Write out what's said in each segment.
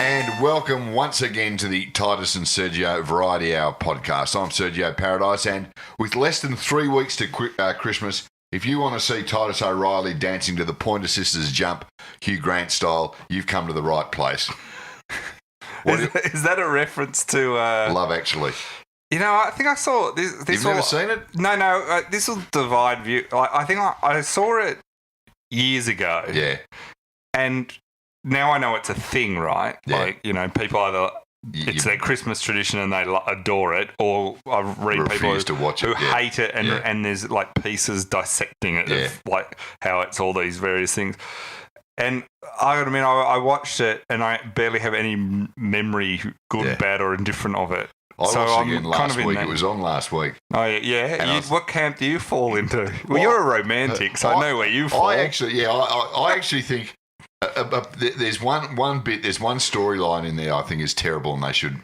And welcome once again to the Titus and Sergio Variety Hour podcast. I'm Sergio Paradise, and with less than 3 weeks to Christmas, if you want to see Titus O'Reilly dancing to the Pointer Sisters jump, Hugh Grant style, you've come to the right place. Is that a reference to... Love Actually. You know, I think I saw this. You've never seen it? No. This will divide view. I think I saw it years ago. Yeah. And now I know it's a thing, right? Yeah. Like, you know, people either... It's their Christmas tradition and they adore it, or I read people who hate it and there's like pieces dissecting it of like how it's all these various things. And I gotta admit, I watched it and I barely have any memory, good, bad, or indifferent of it. I watched it again last week. It was on last week. Oh, yeah. What camp do you fall into? Well, you're a romantic, so I know where you fall. I actually think there's one storyline in there I think is terrible and they should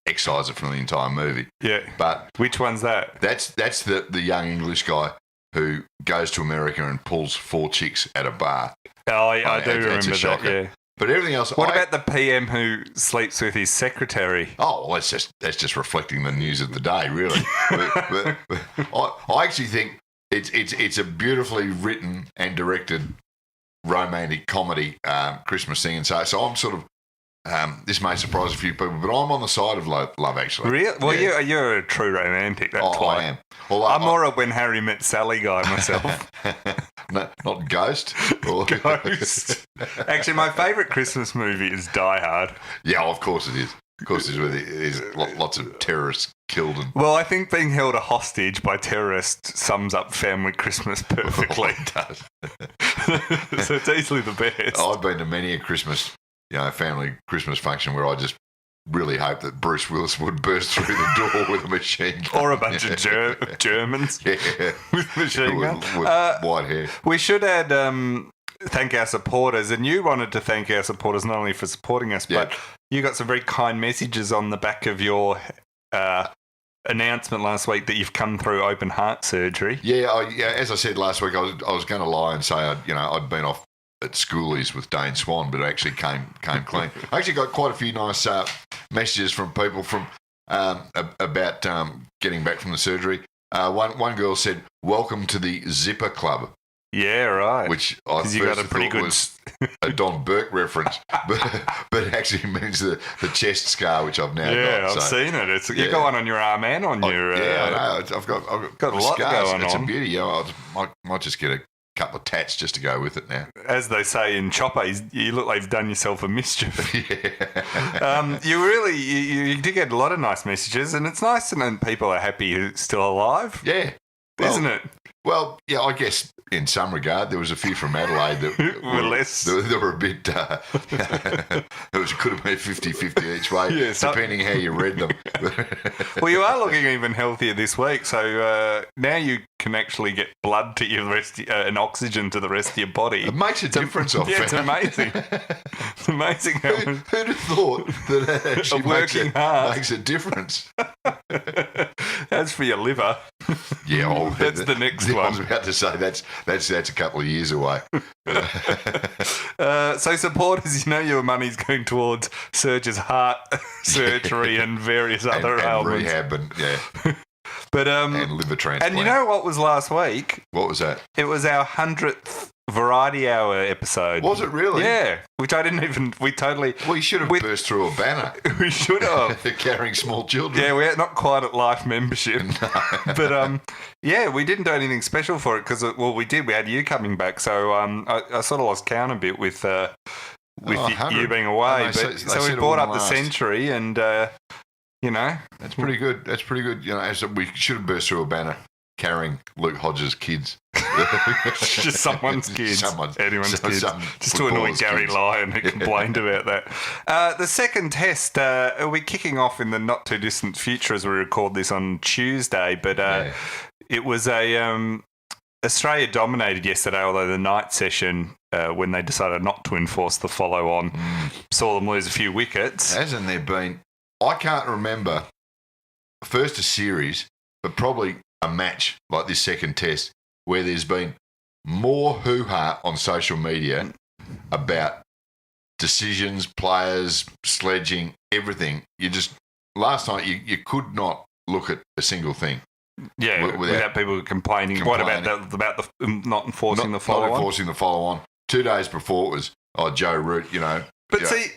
excise it from the entire movie. Yeah. But which one's that? That's the young English guy who goes to America and pulls 4 chicks at a bar. Oh, yeah, I do remember that, yeah. But everything else... What about the PM who sleeps with his secretary? Oh, well, that's just reflecting the news of the day, really. but I actually think it's a beautifully written and directed romantic comedy Christmas thing. And so I'm sort of... this may surprise a few people, but I'm on the side of Love Actually. Really? Well, you're a true romantic. That's why. I am. Well, I'm more a When Harry Met Sally guy myself. No, not Ghost. Ghost. Actually, my favourite Christmas movie is Die Hard. Yeah, of course it is. Of course it is, where there's lots of terrorists killed. Well, I think being held a hostage by terrorists sums up family Christmas perfectly. It does. So it's easily the best. I've been to many a Christmas, family Christmas function where I just really hope that Bruce Willis would burst through the door with a machine gun. Or a bunch of Germans with machine guns. With white hair. We should add thank our supporters, and you wanted to thank our supporters not only for supporting us, but you got some very kind messages on the back of your announcement last week that you've come through open heart surgery. Yeah, as I said last week, I was going to lie and say I'd been off at schoolies with Dane Swan, but it actually came clean. I actually got quite a few nice messages from people about getting back from the surgery. One girl said, "Welcome to the Zipper Club." Yeah, right. Which I first got a pretty good was a Don Burke reference, but it actually means the chest scar, which I've now got. Yeah, I've seen it. You got one on your arm and on your... Yeah, I know. I've got a lot scars. going on. It's a beauty. I might just get a couple of tats just to go with it now. As they say in Chopper, you look like you've done yourself a mischief. Yeah. You did get a lot of nice messages, and it's nice to know people are happy you're still alive. Yeah. Isn't it? Well, yeah, I guess in some regard there was a few from Adelaide that were less. They were a bit... it could have been 50-50 each way, depending how you read them. Well, you are looking even healthier this week, so now you can actually get blood to your and oxygen to the rest of your body. It makes a difference, I've found. It's amazing. It's amazing. Who'd have thought that actually makes a difference? As for your liver... Yeah, that's the next one. I was about to say that's a couple of years away. So supporters, your money's going towards Serge's heart surgery and various other ailments. Rehab and and liver transplant. And you know what was last week? What was that? It was our 100th Variety Hour episode. Was it really? Yeah, which I didn't even... We totally... Well, you should have burst through a banner. We should have. Carrying small children. Yeah, we're not quite at life membership. No. But, we didn't do anything special for it because, we did. We had you coming back. So I sort of lost count a bit with you being away. So we brought up the century and, That's pretty good. That's pretty good. We should have burst through a banner carrying Luke Hodges' kids. Just someone's kids. Anyone's kids. Just to annoy Gary Lyon who complained about that. The second test, we're kicking off in the not too distant future as we record this on Tuesday, but it was Australia dominated yesterday, although the night session, when they decided not to enforce the follow-on, saw them lose a few wickets. Hasn't there been... I can't remember first a series, but probably a match like this second test where there's been more hoo-ha on social media about decisions, players, sledging, everything. Last night you could not look at a single thing. Yeah, without people complaining. What about the not enforcing the follow-on? Not enforcing the follow-on. 2 days before it was, Joe Root, But see,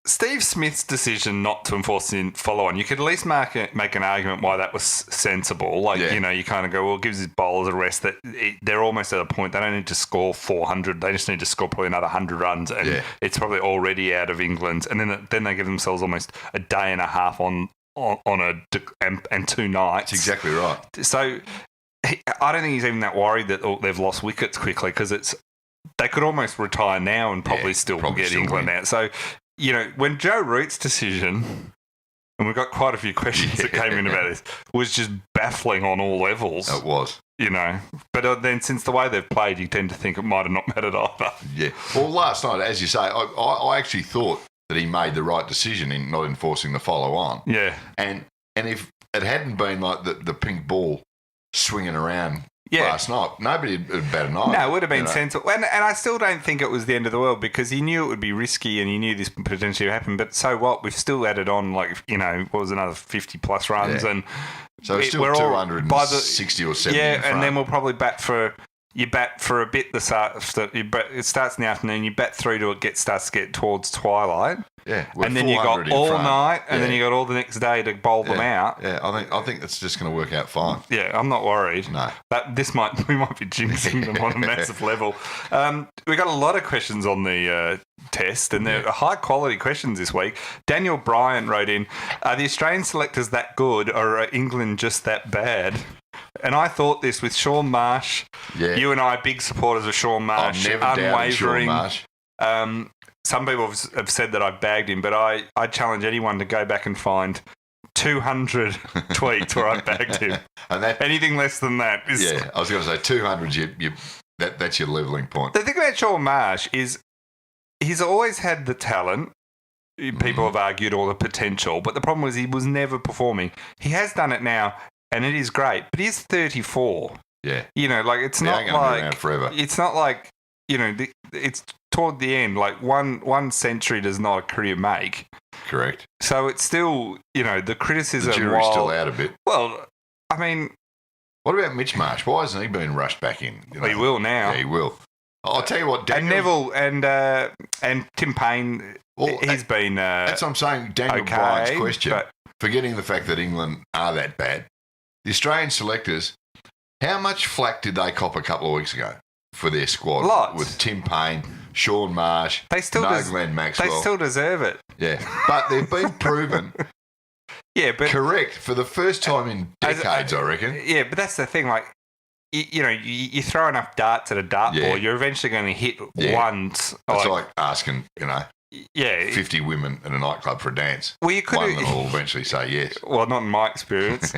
Steve Smith's decision not to enforce the follow-on, you could at least make an argument why that was sensible. You kind of go, well, it gives his bowlers a rest. That they're almost at a point, they don't need to score 400. They just need to score probably another 100 runs. And it's probably already out of England. And then they give themselves almost a day and a half and 2 nights. That's exactly right. So I don't think he's even that worried that they've lost wickets quickly, because they could almost retire now and probably still get England out. So, when Joe Root's decision, and we've got quite a few questions that came in about this, was just baffling on all levels. It was. But then since the way they've played, you tend to think it might have not mattered either. Yeah. Well, last night, as you say, I actually thought that he made the right decision in not enforcing the follow-on. Yeah. And if it hadn't been like the pink ball swinging around last night, nobody would bat an eye. No, it would have been sensible. And I still don't think it was the end of the world, because he knew it would be risky and he knew this would potentially happen. But so what? We've still added on, what was another 50-plus runs. And so it's still 260 or 70. Yeah, and then we'll probably bat for a bit. It starts in the afternoon. You bat through till starts to get towards twilight. Yeah, and then you got all night, and then you got all the next day to bowl them out. Yeah, I think it's just going to work out fine. Yeah, I'm not worried. No, but we might be jinxing them on a massive level. We got a lot of questions on the test, and they're high quality questions this week. Daniel Bryant wrote in: "Are the Australian selectors that good, or are England just that bad?" And I thought this with Shaun Marsh. Yeah. You and I are big supporters of Shaun Marsh. I've never doubted Shaun Marsh. Some people have said that I've bagged him, but I challenge anyone to go back and find 200 tweets where I've bagged him. And anything less than that is... Yeah, I was going to say 200, that's your levelling point. The thing about Shaun Marsh is he's always had the talent. People have argued, or the potential, but the problem was he was never performing. He has done it now, and it is great, but he's 34. Yeah. It's not like... forever. It's not like, it's toward the end, like one century does not a career make. Correct. So it's still, the criticism... The jury's still out a bit. Well, I mean... What about Mitch Marsh? Why hasn't he been rushed back in? He will now. Yeah, he will. I'll tell you what, Daniel... And Neville and Tim Payne, he's been that's what I'm saying. Daniel Bryant's question, forgetting the fact that England are that bad, the Australian selectors, how much flack did they cop a couple of weeks ago for their squad? Lots. With Tim Payne, Shaun Marsh, Glenn Maxwell. They still deserve it. Yeah, but they've been proven but correct for the first time in decades, I reckon. Yeah, but that's the thing. Like, you throw enough darts at a dartboard, you're eventually going to hit once. It's like asking, 50 women in a nightclub for a dance. Well, you could. One of them will eventually say yes. Well, not in my experience.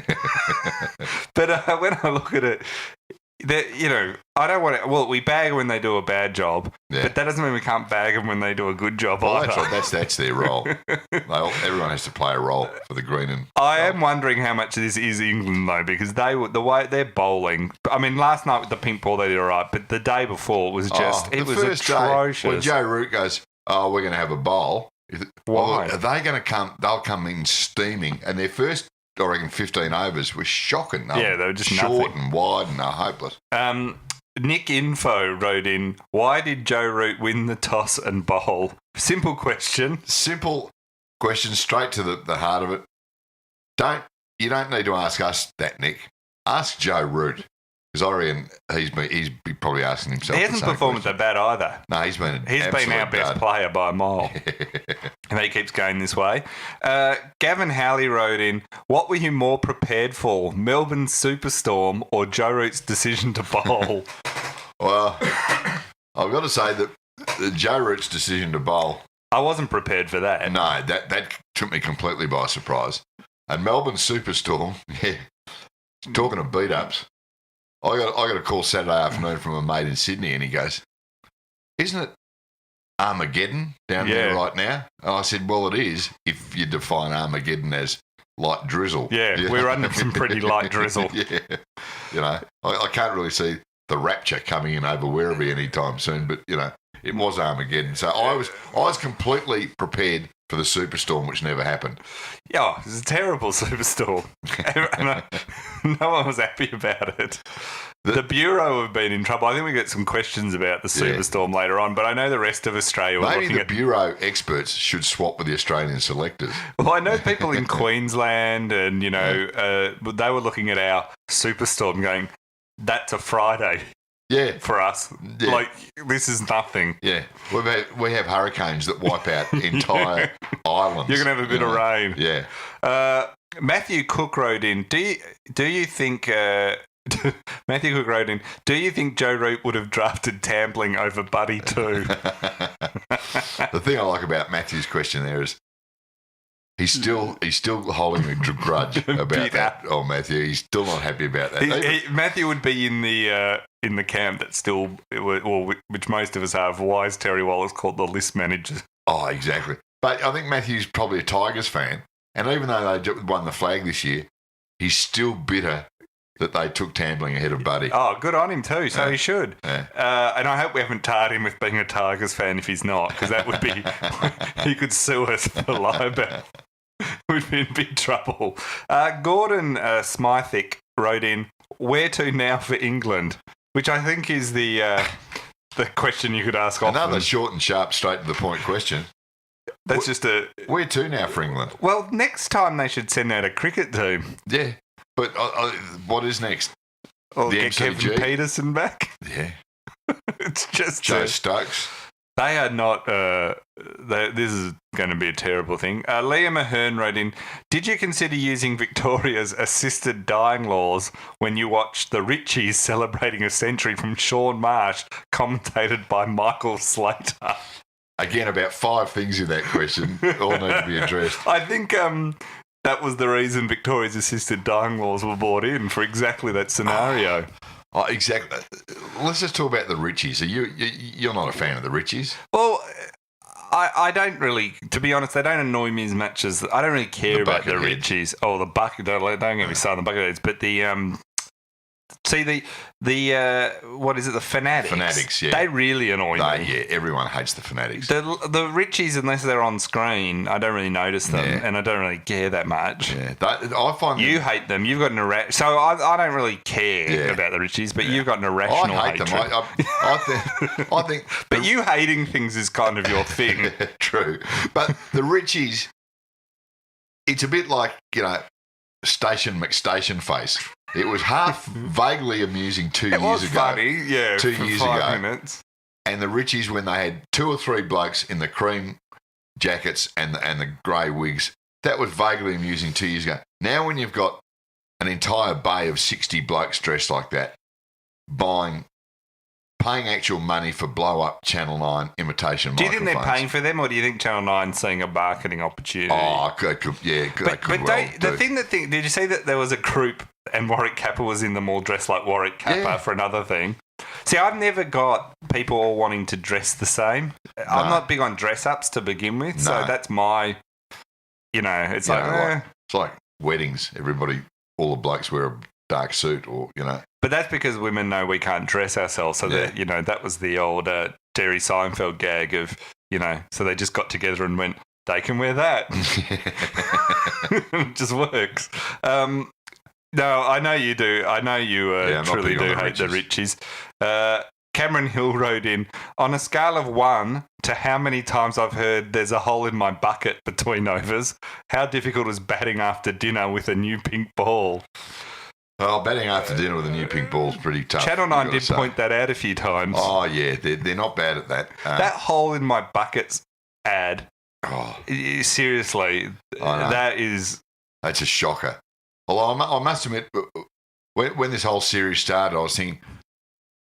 But when I look at it, I don't want to... Well, we bag when they do a bad job, but that doesn't mean we can't bag them when they do a good job either. That's their role. Everyone has to play a role for the green and... I am wondering how much of this is England, though, because the way they're bowling... I mean, last night with the pink ball, they did all right, but the day before was just... it was atrocious. Day, when Joe Root goes, we're going to have a bowl... Why? Are they going to come... They'll come in steaming, and their first... I reckon 15 overs were shocking. They were just short nothing. And wide and hopeless. Nick Info wrote in, why did Joe Root win the toss and bowl? Simple question. Simple question, straight to the heart of it. You don't need to ask us that, Nick. Ask Joe Root. Because I reckon he's probably asking himself. He hasn't performed that bad either. No, he's been our best player by a mile. And he keeps going this way. Gavin Halley wrote in, what were you more prepared for, Melbourne Superstorm or Joe Root's decision to bowl? Well, I've got to say that Joe Root's decision to bowl... I wasn't prepared for that. No, that took me completely by surprise. And Melbourne Superstorm, talking of beat-ups, I got a call Saturday afternoon from a mate in Sydney, and he goes, isn't it Armageddon down there right now? And I said, well, it is if you define Armageddon as light drizzle. Yeah, we're under some pretty light drizzle. I can't really see the rapture coming in over Werribee anytime soon, but, It was Armageddon. So I was completely prepared for the superstorm, which never happened. Yeah, it was a terrible superstorm. No one was happy about it. The Bureau have been in trouble. I think we get some questions about the superstorm later on, but I know the rest of Australia were looking at... Bureau experts should swap with the Australian selectors. Well, I know people in Queensland and, they were looking at our superstorm going, that's a Friday. Yeah. For us. Yeah. Like, this is nothing. Yeah. We have hurricanes that wipe out entire islands. You're going to have a bit of rain. Yeah. Matthew Cook wrote in, do you think... Matthew Cook wrote in, do you think Joe Root would have drafted Tambling over Buddy too? The thing I like about Matthew's question there is he's still holding a grudge about that. Oh, Matthew, he's still not happy about that. Matthew would be in the camp that still, which most of us have. Why is Terry Wallace called the list manager? Oh, exactly. But I think Matthew's probably a Tigers fan, and even though they won the flag this year, he's still bitter that they took Tambling ahead of Buddy. Oh, good on him too. So he should. Yeah. And I hope we haven't tarred him with being a Tigers fan if he's not, because that would be... he could sue us for libel. We'd be in big trouble. Gordon Smythick wrote in, where to now for England? Which I think is the question you could ask often. Another short and sharp, straight to the point question. That's just a... Where to now for England? Well, next time they should send out a cricket team. Yeah. But what is next? Or get Kevin Peterson back? Yeah. It's just... Joe Stokes. They are not... this is going to be a terrible thing. Liam Ahern wrote in, did you consider using Victoria's assisted dying laws when you watched the Richies celebrating a century from Shaun Marsh, commentated by Michael Slater? Again, about 5 things in that question all need to be addressed. I think... that was the reason Victoria's assisted dying laws were brought in, for exactly that scenario. Oh, exactly. Let's just talk about the Richies. You're not a fan of the Richies? Well, I don't really, to be honest, they don't annoy me as much as, I don't really care about the Richies. Oh, the bucket, don't get me started on the bucketheads, but the, what is it, the Fanatics? Fanatics, yeah. They really annoy me. Yeah, everyone hates the Fanatics. The Richies, unless they're on screen, I don't really notice them, and I don't really care that much. Yeah, I find you hate them. You've got an irrational... So I don't really care about the Richies, but you've got an irrational hatred. I think... But you hating things is kind of your thing. True. But the Richies, it's a bit like, Station McStation face. It was half vaguely amusing 2 years ago. It was funny, yeah, 2 years ago. 5 minutes. And the Richies, when they had 2 or 3 blokes in the cream jackets and the grey wigs, that was vaguely amusing 2 years ago. Now when you've got an entire bay of 60 blokes dressed like that, paying actual money for blow-up Channel 9 imitation microphones. Do you think they're paying for them, or do you think Channel 9's seeing a marketing opportunity? Oh, they could did you see that there was a group and Warwick Kappa was in them all dressed like Warwick Kappa for another thing? See, I've never got people all wanting to dress the same. No. I'm not big on dress-ups to begin with, so that's my, it's it's like weddings. All the blokes wear a dark suit or. But that's because women know we can't dress ourselves. So that that was the old Jerry Seinfeld gag of, so they just got together and went, they can wear that. It just works. No, I know you do. I know you truly do hate the Richies. Cameron Hill wrote in, on a scale of 1 to how many times I've heard there's a hole in my bucket between overs, how difficult is batting after dinner with a new pink ball? Well, batting after dinner with a new pink ball is pretty tough. Channel 9 did point that out a few times. Oh, yeah, they're not bad at that. That hole in my buckets ad, seriously, that's a shocker. Although I must admit, when this whole series started, I was thinking,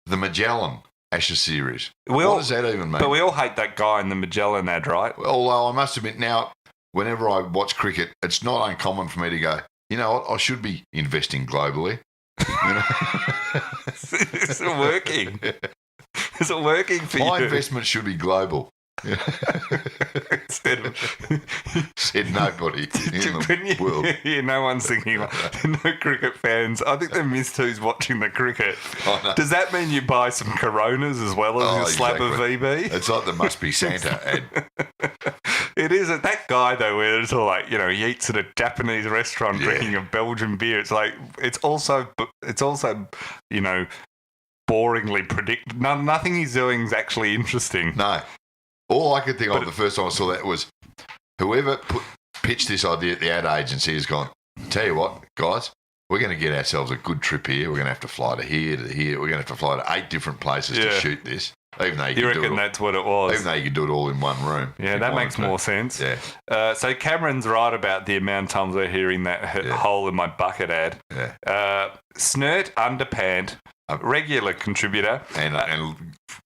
the Magellan Ashes series, what does that even mean? But we all hate that guy in the Magellan ad, right? Although I must admit now, whenever I watch cricket, it's not uncommon for me to go, I should be investing globally. Is it working? Is it working for you? My investment should be global. Instead of said nobody in the world. Yeah, no one's thinking like, no cricket fans. I think they missed who's watching the cricket. Oh, no. Does that mean you buy some Coronas as well as your slab of VB? It's like the Must Be Santa ad. It is that guy though, where it's all like, you know, he eats at a Japanese restaurant drinking a Belgian beer. It's like it's also you know, boringly predicted. Nothing he's doing is actually interesting. No. All I could think of the first time I saw that was whoever pitched this idea at the ad agency has gone, tell you what, guys, we're going to get ourselves a good trip here. We're going to have to fly to here, to here. We're going to have to fly to 8 different places to shoot this. Even though you reckon that's what it was? Even though you could do it all in one room. Yeah, that makes more sense. Yeah. So Cameron's right about the amount of times we're hearing that hole in my bucket ad. Yeah. Snert Underpant, regular contributor. And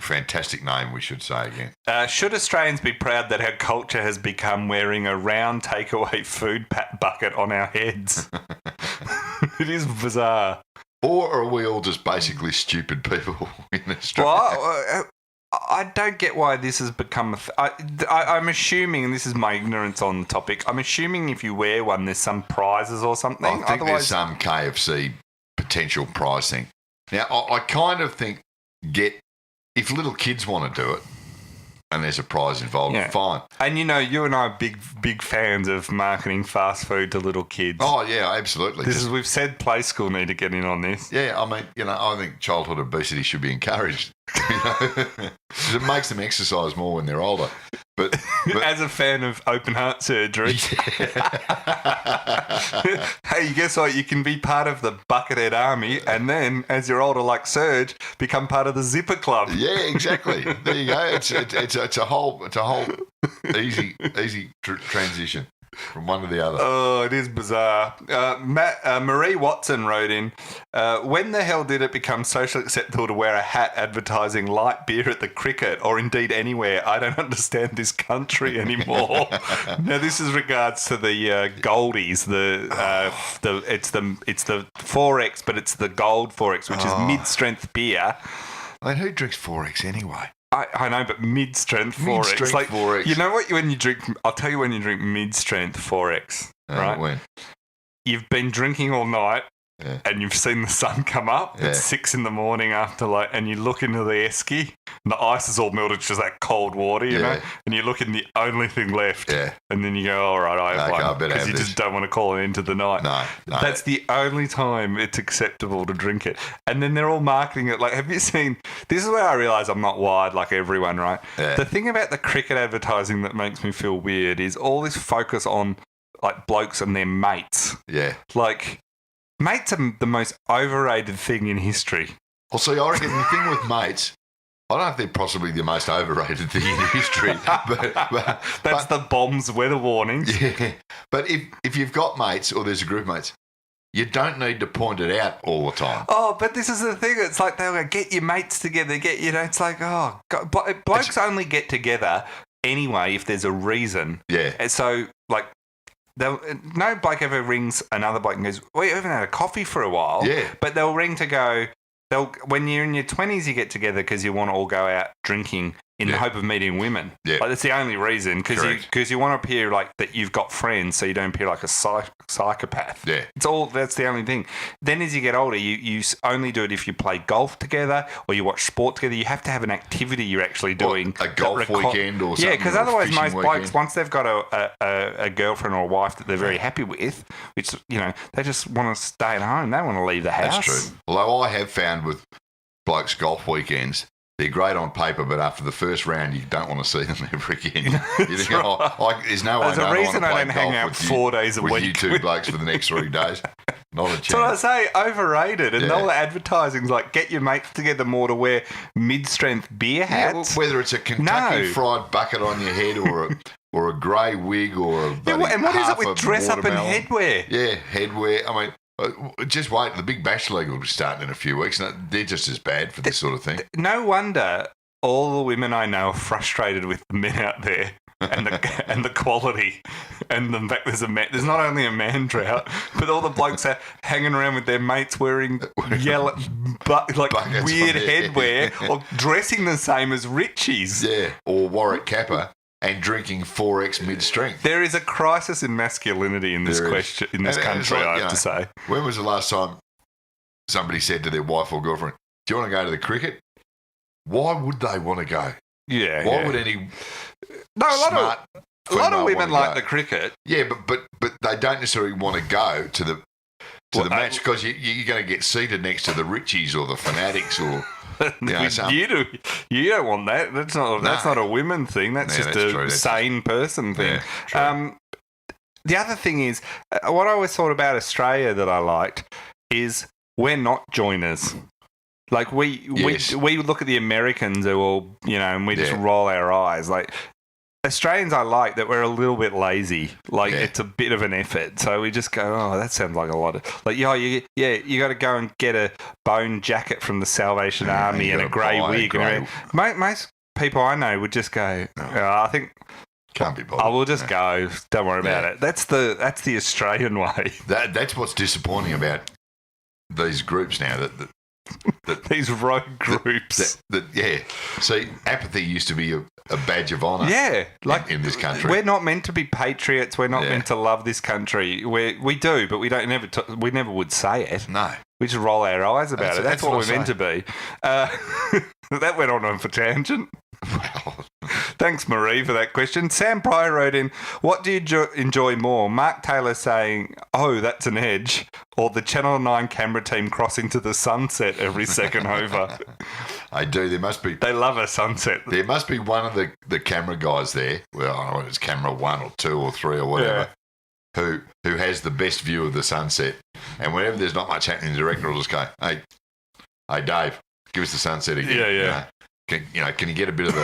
fantastic name, we should say again. Should Australians be proud that our culture has become wearing a round takeaway food bucket on our heads? It is bizarre. Or are we all just basically stupid people in Australia? Well, I don't get why this has become I'm assuming, and this is my ignorance on the topic, I'm assuming if you wear one, there's some prizes or something. I think there's some KFC potential prize thing. Now, I kind of think if little kids want to do it and there's a prize involved, fine. And, you know, you and I are big fans of marketing fast food to little kids. Oh, yeah, absolutely. We've said Play School need to get in on this. Yeah, I mean, you know, I think childhood obesity should be encouraged. You know? 'Cause it makes them exercise more when they're older. But as a fan of open heart surgery, hey, guess what? You can be part of the Buckethead Army, and then as you're older, like Serge, become part of the Zipper Club. Yeah, exactly. There you go. It's a whole easy transition from one to the other. Oh, it is bizarre. Marie Watson wrote in, when the hell did it become socially acceptable to wear a hat advertising light beer at the cricket or indeed anywhere? I don't understand this country anymore. Now, this is regards to the Goldies. It's the 4X, but it's the Gold 4X, which is mid-strength beer. I mean, who drinks 4X anyway? I know, but mid-strength 4X. Mid-strength like, 4X. You know what? When you drink, I'll tell you when you drink mid-strength 4X, right? When? You've been drinking all night, and you've seen the sun come up. It's 6 a.m. after, and you look into the esky, and the ice is all melted, just that cold water, you know. And you look in the only thing left, and then you go, all right, I have one, because you just don't want to call it into the night. No. That's the only time it's acceptable to drink it. And then they're all marketing it. Like, have you seen? This is where I realise I'm not wired like everyone, right? Yeah. The thing about the cricket advertising that makes me feel weird is all this focus on like blokes and their mates. Yeah. Like, mates are the most overrated thing in history. Well, see, I reckon the thing with mates, I don't know if they're possibly the most overrated thing in history. but That's the bombs weather warnings. Yeah. But if you've got mates or there's a group of mates, you don't need to point it out all the time. Oh, but this is the thing. It's like they'll go, get your mates together. It's like, oh, God. Blokes only get together anyway if there's a reason. Yeah. And so, like, no bloke ever rings another bloke and goes, we haven't had a coffee for a while. Yeah. But they'll ring to go, when you're in your 20s, you get together because you want to all go out drinking in the hope of meeting women. Yeah. Like, that's the only reason, because you want to appear like that you've got friends, so you don't appear like a psychopath. Yeah. That's the only thing. Then as you get older, you only do it if you play golf together or you watch sport together. You have to have an activity you're actually doing. A golf weekend or something. Yeah, because otherwise most blokes, once they've got a girlfriend or a wife that they're very happy with, which, you know, they just want to stay at home. They don't want to leave the house. That's true. Although I have found with blokes' golf weekends, they're great on paper, but after the first round, you don't want to see them ever again. You think, there's no way There's a reason I don't hang out 4 days a week with you two blokes for the next 3 days. Not a chance. So I say overrated, and all the advertising's like, get your mates together more to wear mid-strength beer hats. Whether it's a Kentucky Fried bucket on your head or a grey wig or a and what is it with dress up and headwear? Yeah, headwear. I mean, just wait. The Big Bash League will be starting in a few weeks. And they're just as bad for this sort of thing. No wonder all the women I know are frustrated with the men out there and the quality. And in fact, there's not only a man drought, but all the blokes are hanging around with their mates wearing yellow, weird headwear or dressing the same as Richies. Yeah, or Warwick Kappa and drinking 4X mid-strength. There is a crisis in masculinity in this country, I have to say. When was the last time somebody said to their wife or girlfriend, "Do you want to go to the cricket?" Why would they want to go? Yeah. Why would any a lot of women like the cricket. Yeah, but they don't necessarily want to go to the match because you're going to get seated next to the Richies or the Fanatics or you don't want that. That's not a women thing. That's just a sane person thing. Yeah, the other thing is what I always thought about Australia that I liked is we're not joiners. Like we look at the Americans who all and we just roll our eyes. Like Australians, I like that we're a little bit lazy. Like it's a bit of an effort, so we just go, oh, that sounds like a lot of like you got to go and get a bone jacket from the Salvation Army and a grey wig. Most people I know would just go, I think. Can't be bothered. I will just go. Don't worry about it. That's the Australian way. That's what's disappointing about these groups now. That these rogue groups. See, apathy used to be a badge of honour. Yeah, like in this country, we're not meant to be patriots. We're not meant to love this country. We do, but we don't. We never would say it. No, we just roll our eyes about it. That's what we're meant to be. That went on for tangent. Well, thanks, Marie, for that question. Sam Pryor wrote in, what do you enjoy more? Mark Taylor saying, "Oh, that's an edge," or the Channel 9 camera team crossing to the sunset every second over? I do. There must be. They love a sunset. There must be one of the camera guys there. Well, I don't know if it's camera 1 or 2 or 3 or whatever. Yeah. Who has the best view of the sunset? And whenever there's not much happening, the director will just go, "Hey, Dave, give us the sunset again." Yeah. Can you get a bit of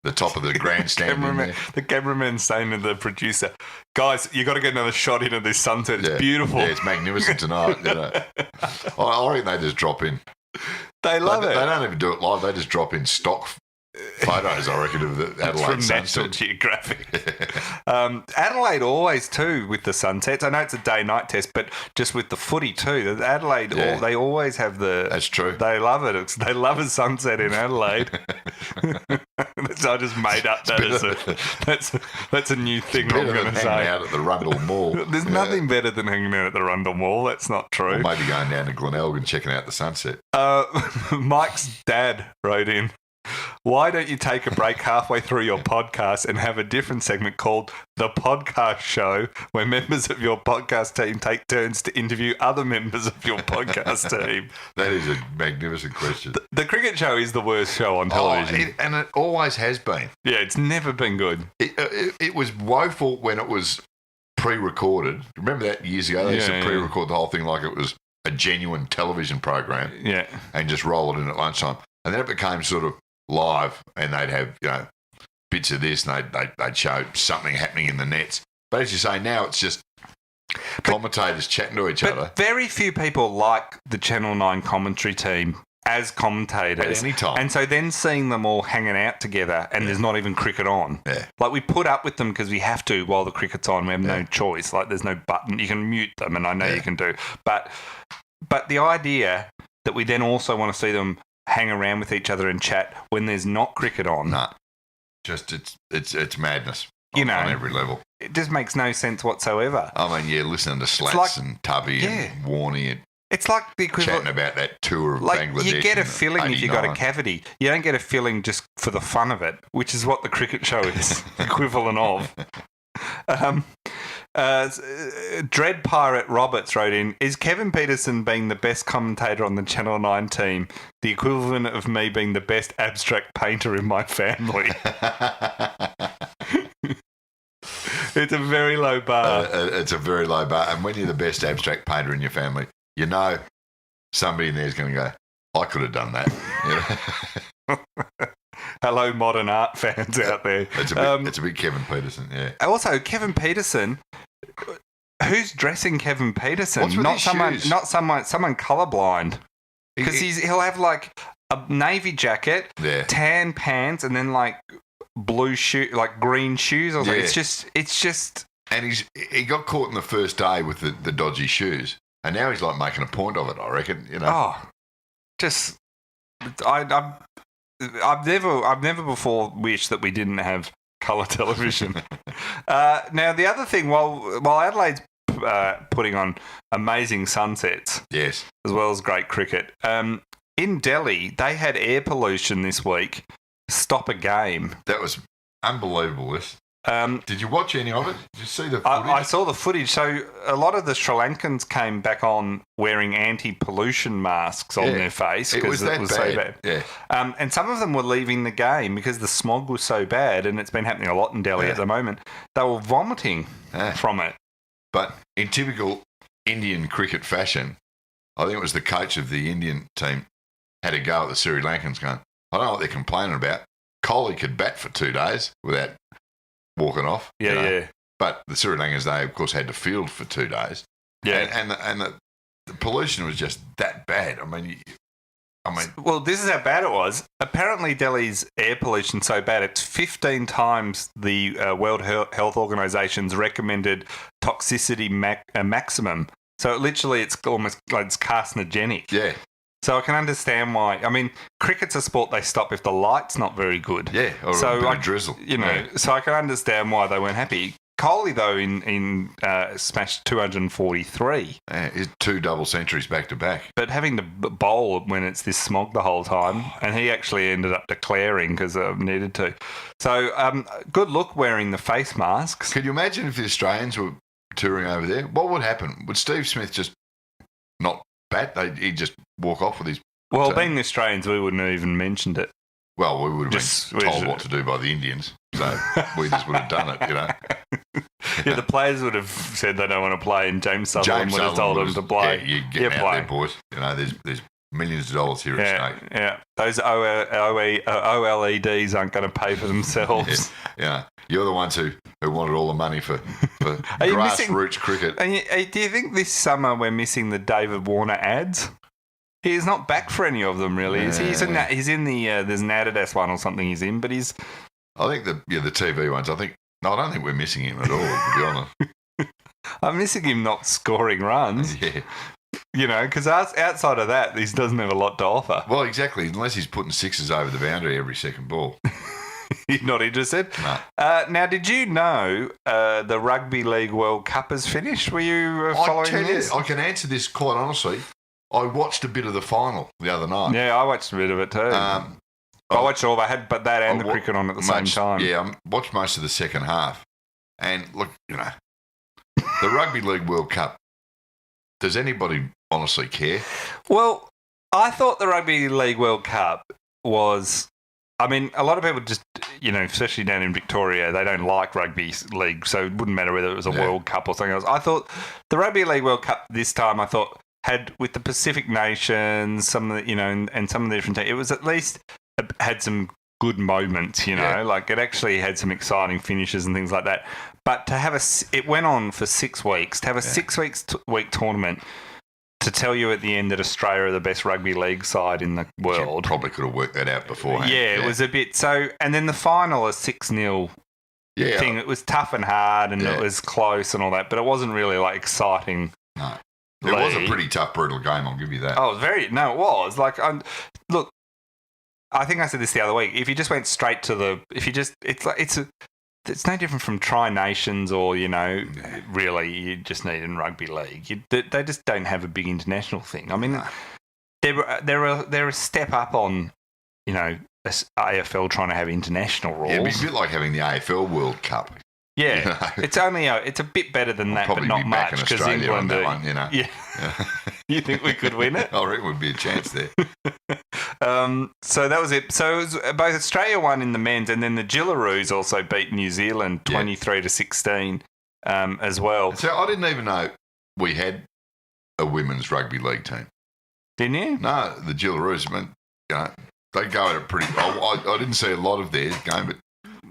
the top of the grandstand? The cameraman saying to the producer, "Guys, you got to get another shot in of this sunset. It's beautiful. Yeah, it's magnificent tonight." I reckon they just drop in. They love it. They don't even do it live. They just drop in stock photos, I reckon, of the Adelaide from sunset. National Geographic. Adelaide always too with the sunsets. I know it's a day-night test, but just with the footy too. Adelaide, they always have the. That's true. They love it. They love a sunset in Adelaide. I just made up that that's a new thing I'm going to say. Hanging out at the Rundle Mall. There's nothing better than hanging out at the Rundle Mall. That's not true. Or maybe going down to Glenelg and checking out the sunset. Mike's dad wrote in, "Why don't you take a break halfway through your podcast and have a different segment called The Podcast Show, where members of your podcast team take turns to interview other members of your podcast team?" That is a magnificent question. The cricket show is the worst show on television. And it always has been. Yeah, it's never been good. It was woeful when it was pre-recorded. Remember that years ago? They used to pre-record the whole thing like it was a genuine television program. Yeah. And just roll it in at lunchtime. And then it became sort of live, and they'd have bits of this, and they'd show something happening in the nets. But as you say, now it's just commentators chatting to each other. Very few people like the Channel 9 commentary team as commentators at any time. And so then seeing them all hanging out together, and there's not even cricket on. Yeah. Like, we put up with them because we have to while the cricket's on. We have no choice. Like, there's no button. You can mute them, and I know you can do. But the idea that we then also want to see them hang around with each other and chat when there's not cricket on. No. Just it's madness on every level. It just makes no sense whatsoever. I mean, listening to Slats and Tubby and Warney and it's like the equivalent chatting about that tour of Bangladesh. You get a filling if you got a cavity. You don't get a filling just for the fun of it, which is what the cricket show is equivalent of. Dread Pirate Roberts wrote in, "Is Kevin Peterson being the best commentator on the Channel 9 team the equivalent of me being the best abstract painter in my family?" It's a very low bar. It's a very low bar. And when you're the best abstract painter in your family, somebody in there is going to go, "I could have done that." Hello, modern art fans out there. It's a big Kevin Peterson, yeah. Also, Kevin Peterson, who's dressing Kevin Peterson? What's with his shoes? Not someone colourblind. Because he'll have like a navy jacket, tan pants, and then like blue shoe, like green shoes or something. It's just And he got caught in the first day with the dodgy shoes, and now he's like making a point of it. I reckon. I've never before wished that we didn't have colour television. Now the other thing, while Adelaide's putting on amazing sunsets, yes, as well as great cricket, in Delhi they had air pollution this week stop a game. That was unbelievable. This. Did you watch any of it? Did you see the footage? I saw the footage. So a lot of the Sri Lankans came back on wearing anti-pollution masks on their face because it was so bad. Yeah. And some of them were leaving the game because the smog was so bad, and it's been happening a lot in Delhi at the moment. They were vomiting from it. But in typical Indian cricket fashion, I think it was the coach of the Indian team had a go at the Sri Lankans going, I don't know what they're complaining about. Kohli could bat for 2 days without walking off. Yeah. But the Sri Lankans, they, of course, had to field for 2 days. Yeah. And the pollution was just that bad. I mean, well, this is how bad it was. Apparently, Delhi's air pollution so bad, it's 15 times the World Health Organization's recommended toxicity maximum. So literally, it's almost like it's carcinogenic. Yeah. So I can understand why. I mean, cricket's a sport they stop if the light's not very good. Yeah, or a bit of drizzle. So I can understand why they weren't happy. Kohli, though, in smashed 243. He's 2 double centuries back to back. But having to bowl when it's this smog the whole time, and he actually ended up declaring because needed to. So good luck wearing the face masks. Could you imagine if the Australians were touring over there? What would happen? Would Steve Smith just not bat? He'd just walk off with his... Well, being the Australians, we wouldn't have even mentioned it. Well, we would have been told what to do by the Indians, so we just would have done it, Yeah, the players would have said they don't want to play, and James Sutherland would have told them to play. Yeah, you're getting out there, boys. There's millions of dollars here at stake. Yeah, those OLEDs aren't going to pay for themselves. Yeah, you're the ones who wanted all the money for grassroots cricket. Do you think this summer we're missing the David Warner ads? He's not back for any of them, really. Is he? He's in the there's an Adidas one or something he's in, but he's... I think the TV ones, I don't think we're missing him at all, to be honest. I'm missing him not scoring runs. Yeah. Because outside of that, he doesn't have a lot to offer. Well, exactly, unless he's putting sixes over the boundary every second ball. You're not interested? No. Now, did you know the Rugby League World Cup has finished? Were you following this? I can answer this quite honestly. I watched a bit of the final the other night. Yeah, I watched a bit of it too. I watched all that, but that and the cricket on at the same time. Yeah, I watched most of the second half. And look, the Rugby League World Cup, does anybody honestly care? Well, I thought the Rugby League World Cup was... I mean, a lot of people just, especially down in Victoria, they don't like rugby league, so it wouldn't matter whether it was a World Cup or something else. I thought the Rugby League World Cup this time, had with the Pacific nations, some of the, and some of the different teams, it was at least had some good moments, like it actually had some exciting finishes and things like that. But to have it went on for 6 weeks, to have a 6 week tournament, to tell you at the end that Australia are the best rugby league side in the world. You probably could have worked that out beforehand. Yeah, it was a bit so, and then the final, a 6-0 thing, it was tough and hard and it was close and all that, but it wasn't really like exciting. No. It was a pretty tough, brutal game, I'll give you that. Oh, it was. Like, look, I think I said this the other week. If you just went straight to it's no different from Tri-Nations or, really you just need in rugby league. They just don't have a big international thing. I mean, they're a step up on, AFL trying to have international rules. Yeah, it'd be a bit like having the AFL World Cup. Yeah, it's only it's a bit better than that, but not much because England. That one, Yeah. You think we could win it? I reckon would be a chance there. So that was it. So it was both Australia won in the men's, and then the Gillaroos also beat New Zealand 23-16 as well. So I didn't even know we had a women's rugby league team. Didn't you? No, the Gillaroos. I mean, they go at it pretty. I didn't see a lot of their game, but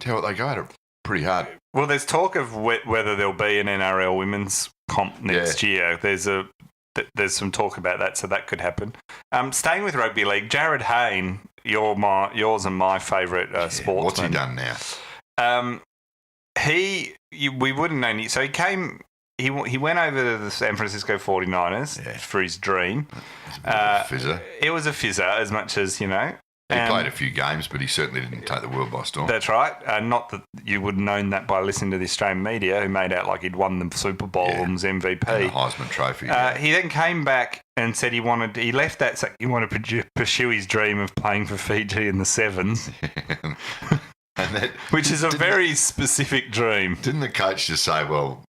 tell you what, they go at it pretty hard. Well, there's talk of whether there'll be an NRL women's comp next year. There's some talk about that, so that could happen. Staying with rugby league, Jarryd Hayne, yours and my favourite sportsman. What's he done now? He we wouldn't know. So he came. He went over to the San Francisco 49ers for his dream. Fizzer. It was a fizzer as much as, you know. He played a few games, but he certainly didn't take the world by storm. That's right. Not that you would have known that by listening to the Australian media, who made out like he'd won the Super Bowl and was MVP. And the Heisman Trophy. He then came back and said he wanted to pursue his dream of playing for Fiji in the Sevens, which is a very specific dream. Didn't the coach just say, well,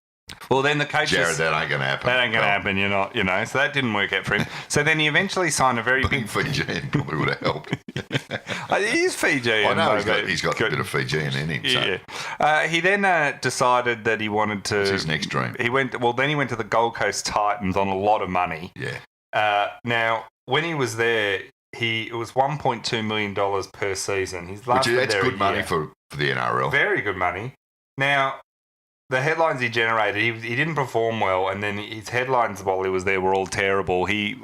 then the coach Jarryd, that ain't going to happen. That ain't going to happen. You're not, you know. So that didn't work out for him. So then he eventually signed a very big Fijian. Probably would have helped. He is Fijian. I know he's got a bit of Fijian in him. So. Yeah. He then decided that he wanted to. What's his next dream? Then he went to the Gold Coast Titans on a lot of money. Yeah. Now, when he was there, it was $1.2 million per season. That's good money for the NRL. Very good money. Now, the headlines he generated, he didn't perform well, and then his headlines while he was there were all terrible. He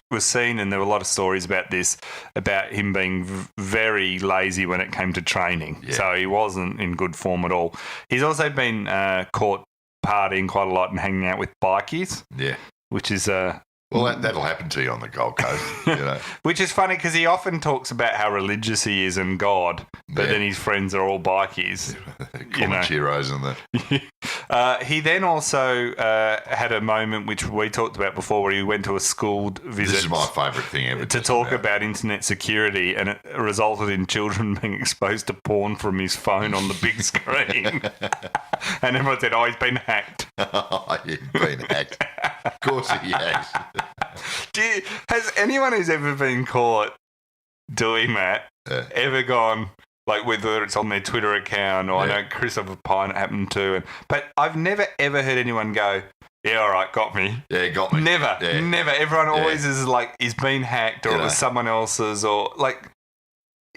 was seen, and there were a lot of stories about this, about him being very lazy when it came to training. Yeah. So he wasn't in good form at all. He's also been caught partying quite a lot and hanging out with bikies. Yeah. Which is... Well, that'll happen to you on the Gold Coast, you know. Which is funny because he often talks about how religious he is and God, but then his friends are all bikies. Heroes and that. He then also had a moment which we talked about before where he went to a school visit. This is my favourite thing ever. To talk about internet security, and it resulted in children being exposed to porn from his phone on the big screen. And everyone said, he's been hacked. He's been hacked. Of course he has. Has anyone who's ever been caught doing that ever gone, like whether it's on their Twitter account or I know Christopher Pine it happened to, but I've never ever heard anyone go, yeah, all right, got me. Yeah, got me. Never. Everyone always is like, he's been hacked or it was someone else's or like,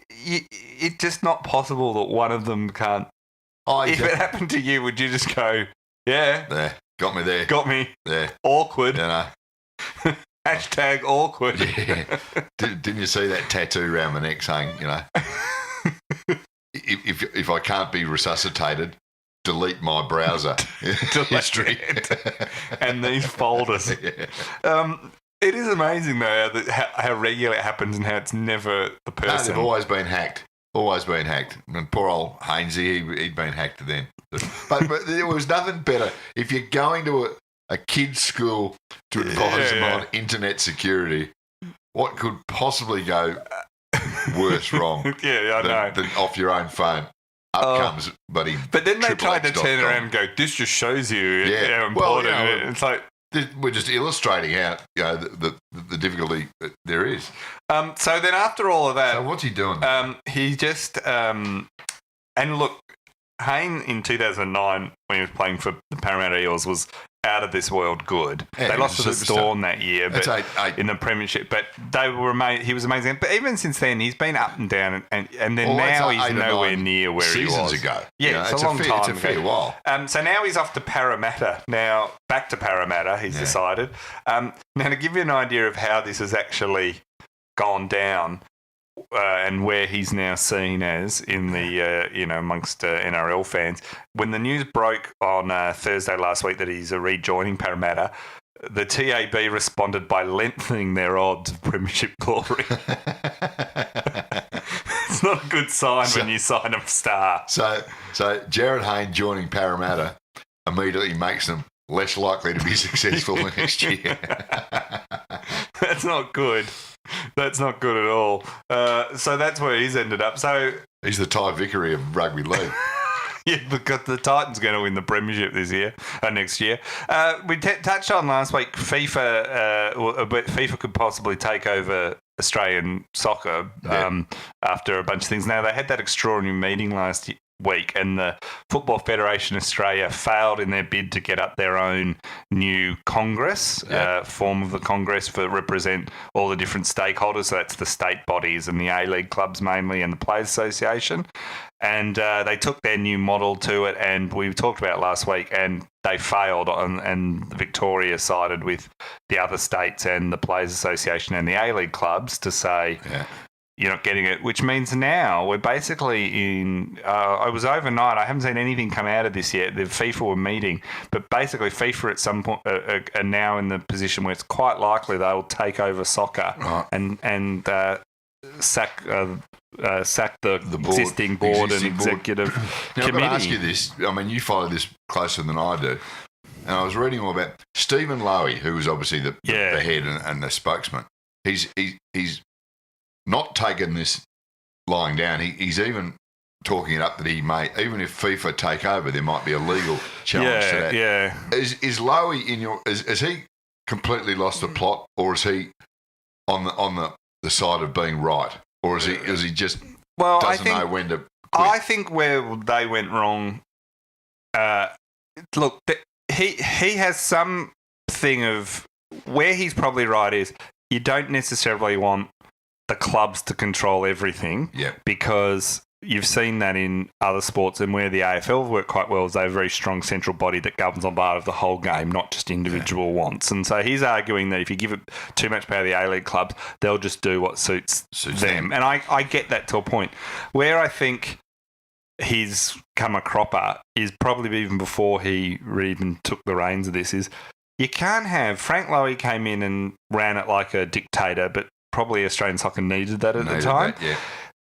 it's just not possible that one of them can't. If it happened to you, would you just go, yeah, got me there. Got me. Yeah. Awkward. You know. Hashtag awkward. Yeah. Didn't you see that tattoo around my neck saying, you know, if I can't be resuscitated, delete my browser history and these folders. Yeah. It is amazing though how regular it happens and how it's never the person. No, they've always been hacked. Always been hacked. And poor old Hainesy, he'd been hacked then. But there was nothing better. If you're going to a kid's school to advise them on internet security, what could possibly go worse wrong than off your own phone? Up comes buddy. But then they tried to turn around and go, this just shows you how important it is. It's like, we're just illustrating how the difficulty that there is. So then after all of that... So what's he doing? He just... and look, Hayne in 2009, when he was playing for the Parramatta Eels, was out of this world good. Yeah, they lost to the Storm that year but in the premiership, but he was amazing. But even since then, he's been up and down, and then now he's nowhere near where he was. Seasons ago. Yeah, it's a long time It's a fair while. So now he's off to Parramatta. Now, back to Parramatta, he's decided. Now, to give you an idea of how this has actually gone down, and where he's now seen as in the amongst NRL fans. When the news broke on Thursday last week that he's rejoining Parramatta, the TAB responded by lengthening their odds of premiership glory. It's not a good sign when you sign a star. So Jarryd Hayne joining Parramatta immediately makes them less likely to be successful the next year. That's not good. That's not good at all. So that's where he's ended up. So he's the Ty Vickery of rugby league. Yeah, because the Titans are going to win the premiership next year. We touched on last week FIFA could possibly take over Australian soccer after a bunch of things. Now, they had that extraordinary meeting last week, and the Football Federation Australia failed in their bid to get up their own new Congress, form of the Congress for represent all the different stakeholders. So that's the state bodies and the A-League clubs mainly and the Players Association. And they took their new model to it, and we talked about it last week, and they failed, and Victoria sided with the other states and the Players Association and the A-League clubs to say you're not getting it, which means now we're basically in. I was overnight. I haven't seen anything come out of this yet. The FIFA were meeting, but basically FIFA at some point are now in the position where it's quite likely they'll take over soccer and sack the existing board and executive now, committee. I've got to ask you this. I mean, you follow this closer than I do. And I was reading all about Stephen Lowy, who was obviously the head and the spokesman. He's not taken this lying down. He's even talking it up that he may, even if FIFA take over, there might be a legal challenge to that. Yeah. Is Lowy in your? Is he completely lost the plot, or is he on the side of being right, or is he just doesn't know when to quit? I think where they went wrong. Look, he has some thing of where he's probably right is you don't necessarily want the clubs to control everything because you've seen that in other sports, and where the AFL work quite well is they have a very strong central body that governs on part of the whole game, not just individual wants. And so he's arguing that if you give it too much power to the A-League clubs, they'll just do what suits them. And I get that to a point. Where I think he's come a cropper is probably even before he even took the reins of this is you can't have... Frank Lowy came in and ran it like a dictator, but probably Australian soccer needed that at the time.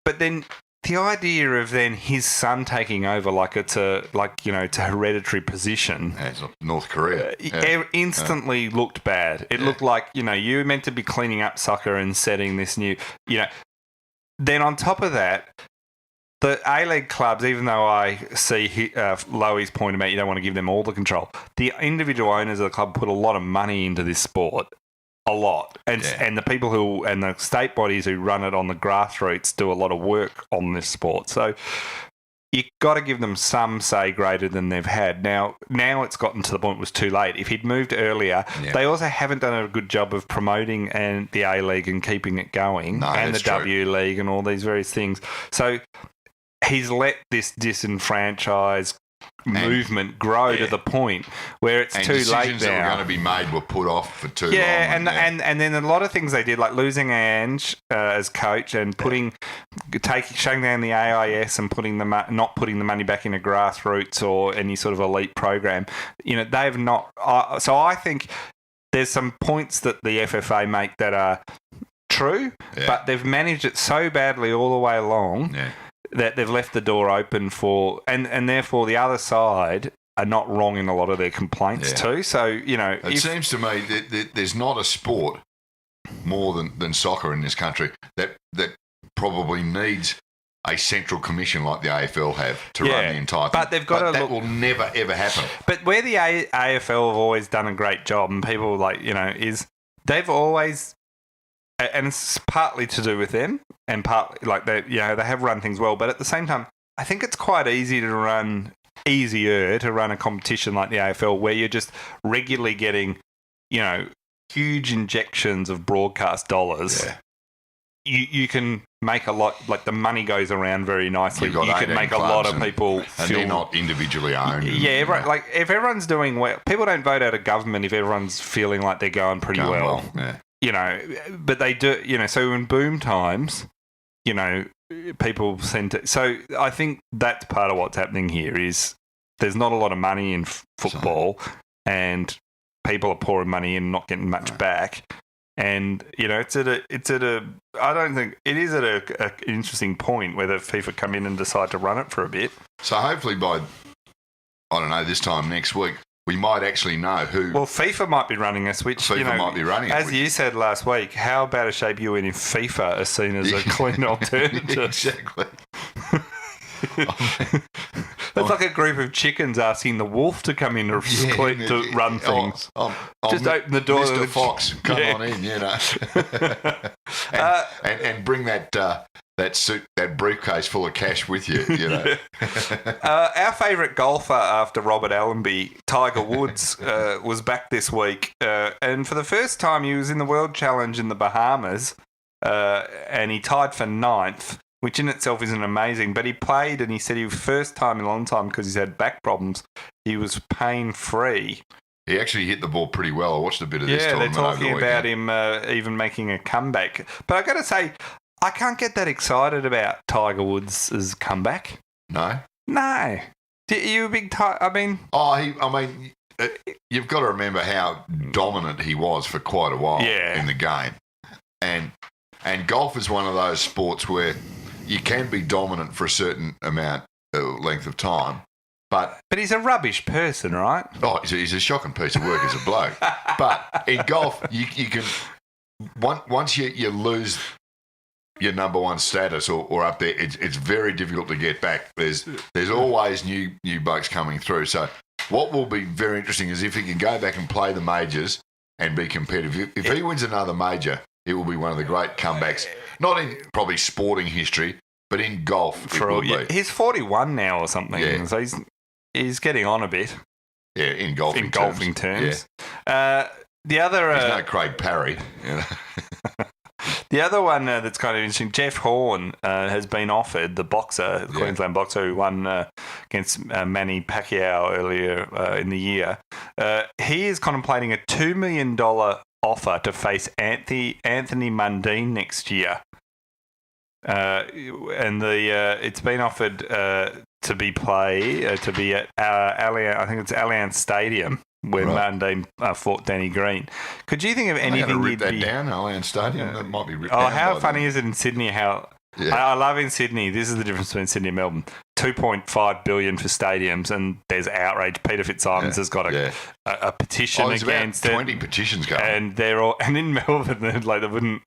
But then the idea of then his son taking over like it's a hereditary position. It's North Korea. Instantly looked bad. It looked like, you were meant to be cleaning up soccer and setting this new... Then on top of that, the A-League clubs, even though I see Lowy's point about you don't want to give them all the control, the individual owners of the club put a lot of money into this sport. A lot. And the people and the state bodies who run it on the grassroots do a lot of work on this sport. So you've got to give them some say greater than they've had. Now it's gotten to the point it was too late. If he'd moved earlier, they also haven't done a good job of promoting the A-League and keeping it going and the W League and all these various things. So he's let this disenfranchised movement grow to the point where it's too late now. Decisions that were going to be made were put off for too long. And then a lot of things they did, like losing Ange as coach and shutting down the AIS and not putting the money back into grassroots or any sort of elite program. They have not. So I think there's some points that the FFA make that are true, but they've managed it so badly all the way along. Yeah. That they've left the door open for, and therefore the other side are not wrong in a lot of their complaints too. So, it seems to me that there's not a sport more than soccer in this country that probably needs a central commission like the AFL have to run the entire thing. But they've got that will never, ever happen. But where the AFL have always done a great job, and people is they've always... And it's partly to do with them, and partly they have run things well. But at the same time, I think it's quite easier to run a competition like the AFL, where you're just regularly getting, huge injections of broadcast dollars. Yeah. You can make a lot, like the money goes around very nicely. You can make a lot of people and they're not individually owned. Right. Like if everyone's doing well, people don't vote out of government if everyone's feeling like they're going pretty well. Yeah. But they do, so in boom times, people send to... So I think that's part of what's happening here is there's not a lot of money in football and people are pouring money in and not getting much back. And, it's at a I don't think... It is at an interesting point whether FIFA come in and decide to run it for a bit. So hopefully by, I don't know, this time next week, we might actually know who... Well, FIFA might be running us, which, might be running as you said last week, how bad a shape you in if FIFA are seen as a clean alternative? Exactly. It's like a group of chickens asking the wolf to come in to run things. Just open the door. Mr. Fox, come on in, and bring that suit, that briefcase full of cash with you, Our favourite golfer after Robert Allenby, Tiger Woods, was back this week. And for the first time, he was in the World Challenge in the Bahamas, and he tied for 9th, which in itself isn't amazing. But he played, and he said he was first time in a long time because he's had back problems. He was pain-free. He actually hit the ball pretty well. I watched a bit of this tournament. Yeah, they're talking over the about him even making a comeback. But I got to say... I can't get that excited about Tiger Woods' comeback. No? No. Are you a big Tiger? I mean... you've got to remember how dominant he was for quite a while in the game. And golf is one of those sports where you can be dominant for a certain length of time. But he's a rubbish person, right? Oh, he's a shocking piece of work as a bloke. But in golf, you can... Once you lose your number one status or up there, it's very difficult to get back. There's always new blokes coming through. So what will be very interesting is if he can go back and play the majors and be competitive. If he wins another major, it will be one of the great comebacks. Not in probably sporting history, but in golf it will be. He's 41 now or something, so he's getting on a bit. Yeah, in golfing terms. Yeah. The other... He's no Craig Parry. You know? The other one that's kind of interesting, Jeff Horn has been offered, the boxer, the Queensland boxer who won against Manny Pacquiao earlier in the year. He is contemplating a $2 million offer to face Anthony Mundine next year. And it's been offered to be at Allianz, I think it's Allianz Stadium, where Mundine fought Danny Green. Could you think of anything you'd be... down, Allianz Stadium? That might be ripped down. Oh, how funny is it in Sydney? I love in Sydney. This is the difference between Sydney and Melbourne. $2.5 billion for stadiums, and there's outrage. Peter Fitzsimons has got a petition against it. 20 petitions going. And they're all, and in Melbourne,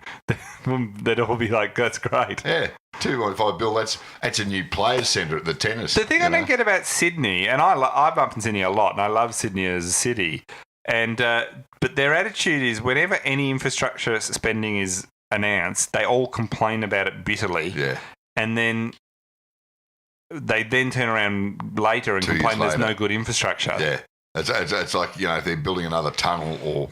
they'd all be like, that's great. Yeah. $2.5 billion, that's a new players' centre at the tennis. The thing I don't get about Sydney, and I'm up in Sydney a lot, and I love Sydney as a city, and but their attitude is whenever any infrastructure spending is announced, they all complain about it bitterly. Yeah. And then they turn around later and complain there's no good infrastructure. Yeah. It's like, if they're building another tunnel or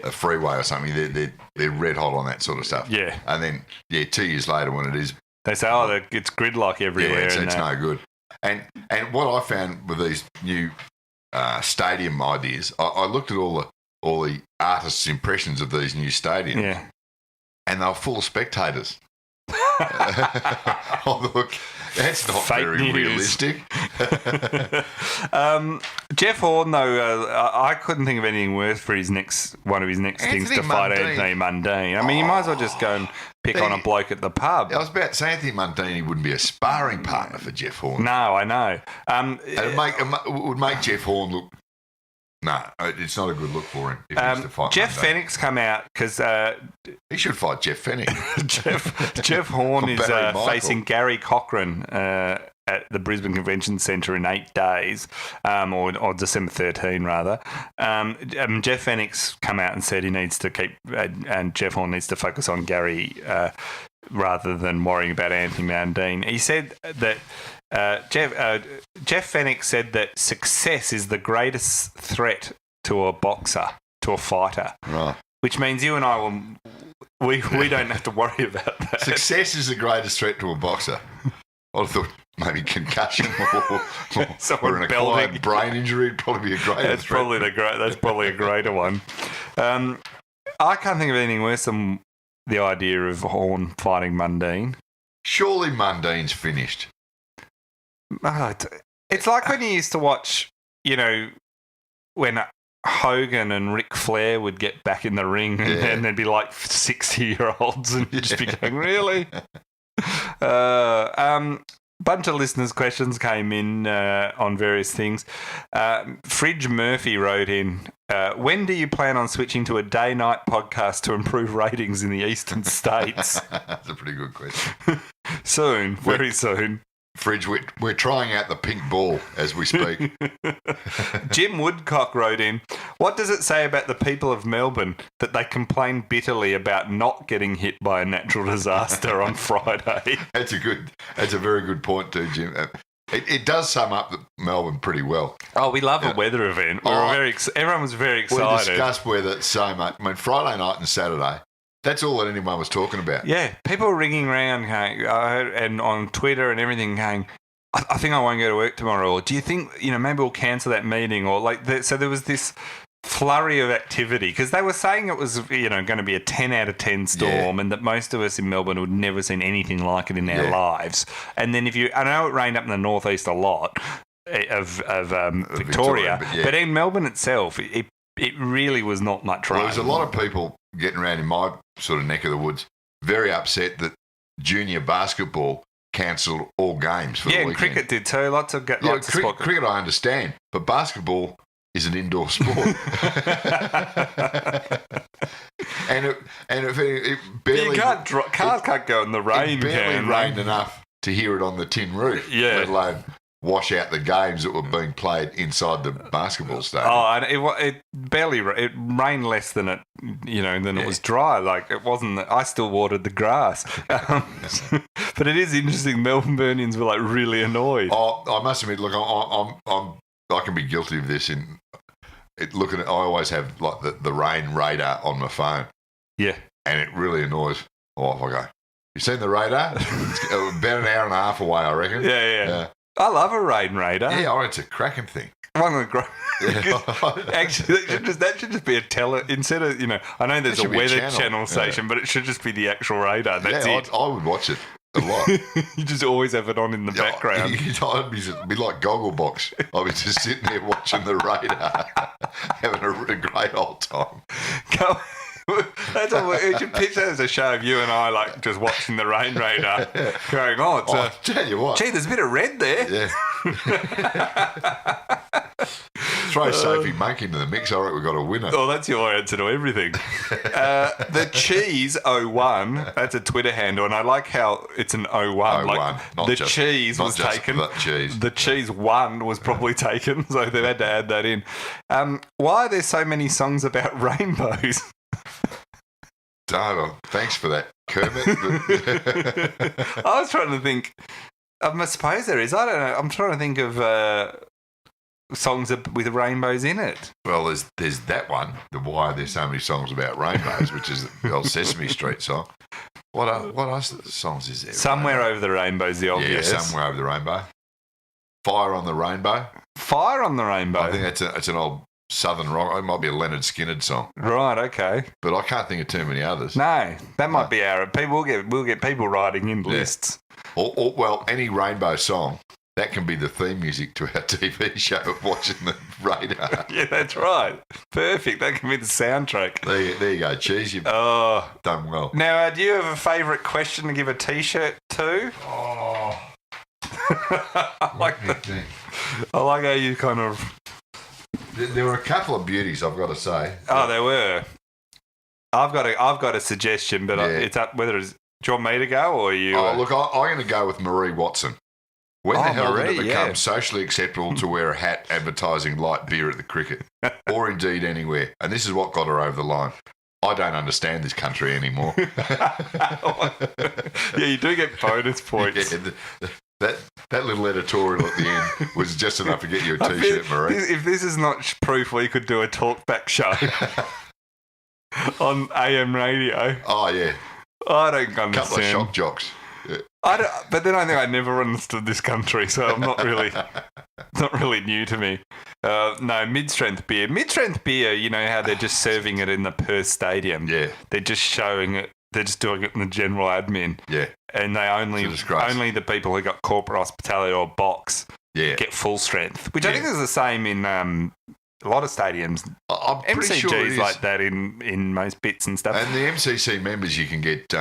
a freeway or something, they're red hot on that sort of stuff. Yeah. And then, 2 years later when it is... They say, it's gridlock everywhere. Yeah, it's no good. And what I found with these new stadium ideas, I looked at all the artists' impressions of these new stadiums. Yeah. And they were full of spectators. Look, that's not Fake very news. Realistic. Jeff Horn, though, I couldn't think of anything worse for one of his next things to fight Anthony Mundine. I mean, you might as well just go and pick on a bloke at the pub. I was about to say Anthony Mundine wouldn't be a sparring partner for Jeff Horn. No, I know. It would make Jeff Horn look... No, it's not a good look for him if he was to fight Jeff Mundine. Fennick's come out because... he should fight Jeff Fennick. Jeff Horn is facing Gary Cochran at the Brisbane Convention Centre in 8 days, or December 13, rather. Jeff Fennick's come out and said he needs to keep... and Jeff Horn needs to focus on Gary rather than worrying about Anthony Mundine. He said that... Jeff Fennick said that success is the greatest threat to a boxer, to a fighter. Right. Which means you and I we don't have to worry about that. Success is the greatest threat to a boxer. I thought maybe concussion or an acquired brain injury would probably be a greater threat. That's probably a greater one. I can't think of anything worse than the idea of Horn fighting Mundine. Surely Mundine's finished. It's like when you used to watch, when Hogan and Ric Flair would get back in the ring and there'd be like 60-year-olds and you'd just be going, really? Bunch of listeners' questions came in on various things. Fridge Murphy wrote in, when do you plan on switching to a day-night podcast to improve ratings in the eastern states? That's a pretty good question. Soon, very soon. Fridge, we're trying out the pink ball as we speak. Jim Woodcock wrote in, what does it say about the people of Melbourne that they complain bitterly about not getting hit by a natural disaster on Friday? That's a very good point too, Jim. It does sum up Melbourne pretty well. Oh, we love a weather event. Everyone was very excited. We discussed weather so much. I mean, Friday night and Saturday, that's all that anyone was talking about. Yeah, people were ringing around and on Twitter and everything going, I think I won't go to work tomorrow. Or do you think, maybe we'll cancel that meeting? Or so there was this flurry of activity, because they were saying it was, going to be a 10 out of 10 storm, and that most of us in Melbourne had never seen anything like it in our lives. And then I know it rained up in the northeast a lot of Victoria, but in Melbourne itself, it really was not much rain. Well, there's a lot of people getting around in my sort of neck of the woods very upset that junior basketball cancelled all games for the weekend. Yeah, cricket did too. Lots of sport. Cricket I understand, but basketball is an indoor sport. and it barely... Cars can't go in the rain. It barely rained enough to hear it on the tin roof, let alone wash out the games that were being played inside the basketball stadium. Oh, and it rained less than it, it was dry. Like, it wasn't. I still watered the grass, but it is interesting. Melbournians were like really annoyed. Oh, I must admit, look, I can be guilty of this. I always have like the rain radar on my phone. Yeah, and it really annoys. Off I go. You seen the radar? It's about an hour and a half away, I reckon. Yeah. I love a rain radar. Yeah, I reckon it's a cracking thing. One of the great. Actually, that should just be a instead of, I know there's a weather channel station, but it should just be the actual radar. That's it. I would watch it a lot. You just always have it on in the background. It'd be like Gogglebox. I'd be just sitting there watching the radar, having a great old time. That's all. You should picture that as a show of you and I, like, just watching the rain radar, going, tell you what. Gee, there's a bit of red there. Yeah. Throw Sophie Monk into the mix. I reckon we've got a winner. Oh, that's your answer to everything. The Cheese 01, that's a Twitter handle, and I like how it's an 01. Like, the cheese was taken. The cheese 1 was probably taken, so they've had to add that in. Why are there so many songs about rainbows? Oh, thanks for that, Kermit. I was trying to think. I suppose there is. I don't know. I'm trying to think of songs with rainbows in it. Well, there's that one. The Why Are There So Many Songs About Rainbows, which is the old Sesame Street song. What other songs is there? Somewhere Over the Rainbow's the obvious. Yeah, Somewhere Over the Rainbow. Fire on the Rainbow. Fire on the Rainbow. I think that's an old Southern rock. It might be a Leonard Skinner song. Right, okay. But I can't think of too many others. No, that might be our people. We'll get people writing in lists. Well, any rainbow song, that can be the theme music to our TV show of watching the radar. Yeah, that's right. Perfect. That can be the soundtrack. There you go, Cheese. You've done well. Now, do you have a favourite question to give a T-shirt to? Oh. I like how you kind of... There were a couple of beauties, I've got to say. Oh, there were. I've got a suggestion, but it's up whether it's... Do you want me to go or you? Oh, look, I'm going to go with Marie Watson. When the hell did it become socially acceptable to wear a hat advertising light beer at the cricket? Or indeed anywhere? And this is what got her over the line. I don't understand this country anymore. Yeah, you do get bonus points. Yeah, that little editorial at the end was just enough to get you a T-shirt, Marie. If this is not proof, we could do a talkback show on AM radio. Oh, yeah. I don't understand. A couple of shock jocks. Yeah. But then I think I never understood this country, so I'm not really, it's not really new to me. No, mid-strength beer. Mid-strength beer, you know how they're just serving it in the Perth Stadium. Yeah. They're just showing it. They're just doing it in the general admin. Yeah. And they only the people who got corporate hospitality or box get full strength, which I think is the same in a lot of stadiums. I'm pretty sure it is like that in most bits and stuff. And the MCC members, you can get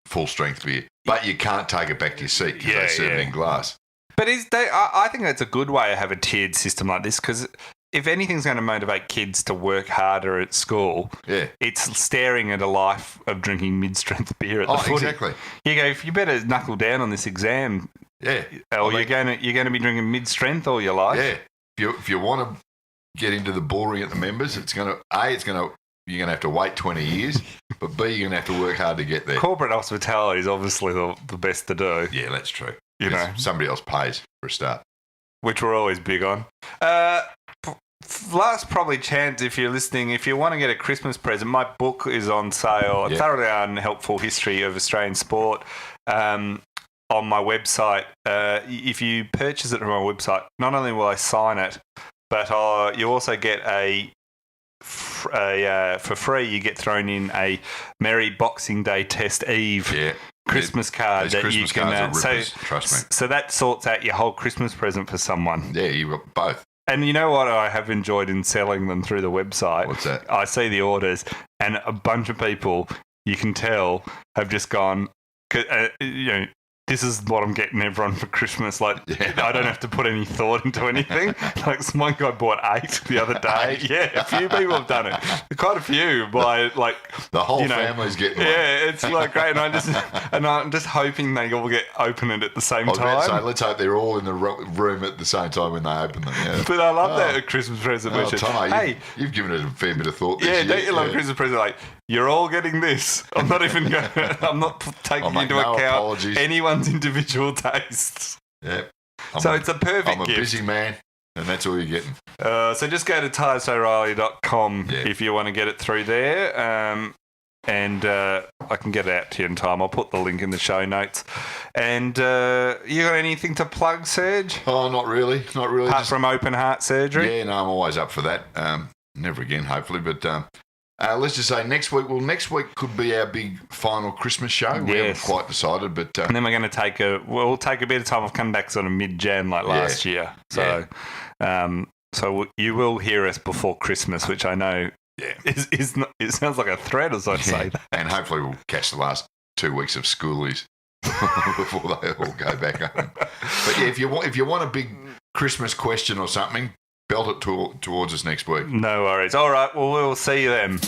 full strength beer, but you can't take it back to your seat because they serve it in glass. But I think that's a good way to have a tiered system like this, because if anything's going to motivate kids to work harder at school, it's staring at a life of drinking mid-strength beer at the footy. Exactly. You go, if you better knuckle down on this exam, or you're going to be drinking mid-strength all your life. Yeah. If you want to get into the boring at the members, you're going to have to wait 20 years, but B, you're going to have to work hard to get there. Corporate hospitality is obviously the best to do. Yeah, that's true. You know, somebody else pays for a start, which we're always big on. Last probably chance, if you're listening, if you want to get a Christmas present, my book is on sale. A thoroughly unhelpful history of Australian sport on my website. If you purchase it from my website, not only will I sign it, but you also get a for free, you get thrown in a Merry Boxing Day Test Eve Christmas card that Christmas you can. cards are rippers, trust me. So that sorts out your whole Christmas present for someone. Yeah, you've got both. And you know what I have enjoyed in selling them through the website? What's that? I see the orders, and a bunch of people, you can tell, have just gone, this is what I'm getting everyone for Christmas. Like, I don't have to put any thought into anything. Like, one guy bought 8 the other day. Yeah, a few people have done it. Quite a few by, like... The whole family's getting one. Yeah, it's like great. And I'm just hoping they all open it at the same time. So let's hope they're all in the room at the same time when they open them. Yeah. But I love that Christmas present. Hey, you've given it a fair bit of thought this year. Don't you love Christmas present? Like, you're all getting this. I'm not even going. I'm not taking into account anyone's individual tastes. Yep. It's a perfect gift. I'm a busy man, and that's all you're getting. So just go to TitusO'Reilly.com if you want to get it through there. And I can get it out to you in time. I'll put the link in the show notes. And you got anything to plug, Serge? Oh, not really. Apart from open heart surgery? Yeah, no, I'm always up for that. Never again, hopefully. But let's just say next week. Well, next week could be our big final Christmas show. We haven't quite decided, but and then we're going to we'll take a bit of time. I've come back sort of mid-Jan like last year. So, so you will hear us before Christmas, which I know. Yeah, it sounds like a threat as I say that. And hopefully we'll catch the last 2 weeks of schoolies before they all go back home. But yeah, if you want a big Christmas question or something, belt it towards us next week. No worries. All right, well, we'll see you then.